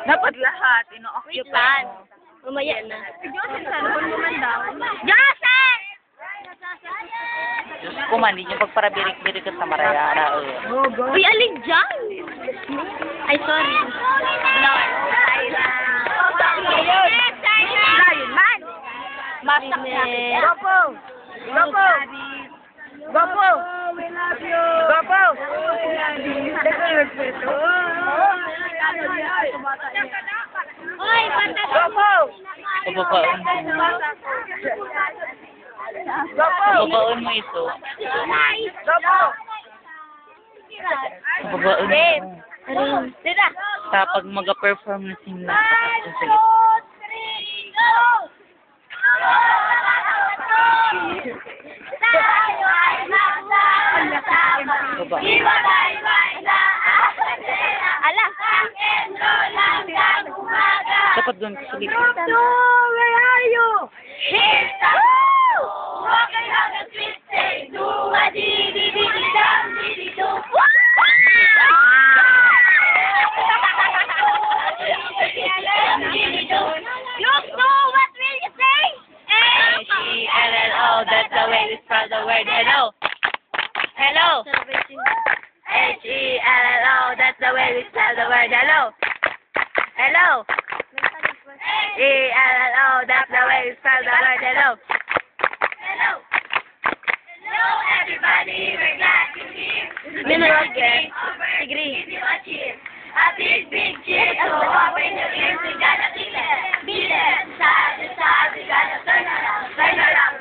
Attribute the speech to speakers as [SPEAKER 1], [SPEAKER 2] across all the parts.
[SPEAKER 1] Dapat lahat, ino-occupy mo.
[SPEAKER 2] Mamaya na.
[SPEAKER 1] Joseph, sana kung gumandaw.
[SPEAKER 2] Joseph!
[SPEAKER 3] Diyos ko man, hindi nyo pagparabirik-birik sa Marayara.
[SPEAKER 2] Uy, alin dyan? Ay, sorry.
[SPEAKER 1] Lion man! Masak natin. Gopo! Gopo! Gopo! Gopo!
[SPEAKER 2] Uy, patas!
[SPEAKER 1] Gopo!
[SPEAKER 3] Pababaon mo.
[SPEAKER 1] Gopo!
[SPEAKER 3] Pababaon mo ito.
[SPEAKER 1] Gopo!
[SPEAKER 3] Pababaon mo.
[SPEAKER 2] Sira!
[SPEAKER 3] Kapag mag-perform na sila. Baba.
[SPEAKER 2] Ala!
[SPEAKER 3] Dapat doon sa likod.
[SPEAKER 1] Where are you?
[SPEAKER 2] Walking on the street, say, do a dee-dee-dee-dee-dum, dee-dee-doo. Look, no, what will you say?
[SPEAKER 3] H-E-L-L-O, that's the way we spell the word hello. Hello. H-E-L-L-O, that's the way we spell the word hello. Hello. E-L-L-O, that's the way we spell the word hello.
[SPEAKER 2] Hello. Hello, everybody. We're glad you're here.
[SPEAKER 3] Again.
[SPEAKER 2] Agree. Give you a cheer. A big, big cheer. So open your ears. We gotta feel it. Feel it. Side to side. We gotta turn around,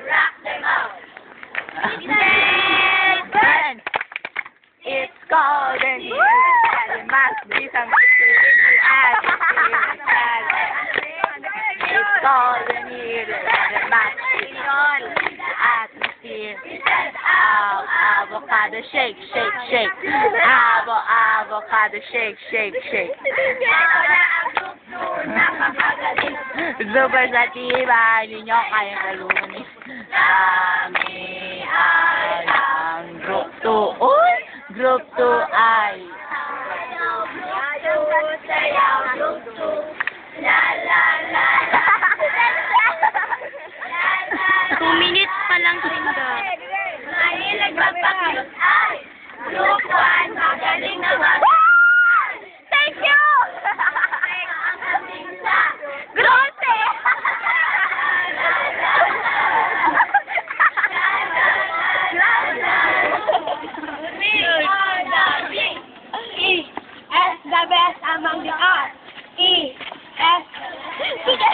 [SPEAKER 2] rock them out.
[SPEAKER 3] Burn. It's golden here, and it must be something to add. It's golden here, and it must be on the atmosphere. Avocado shake, shake, shake. Avocado shake, shake, shake. Super sa tiba, hindi nyo kayang kalunin. Kami ay ang group 2. Uy! Group 2 ay
[SPEAKER 2] Sayaw, group 2. La, la, la, la. 2 minutes pa lang, Sinda. Mahilig magpakilot ay group 1. Magaling na Thank you! Ang ating sa group 2. The best among the arts. E, S. Sige.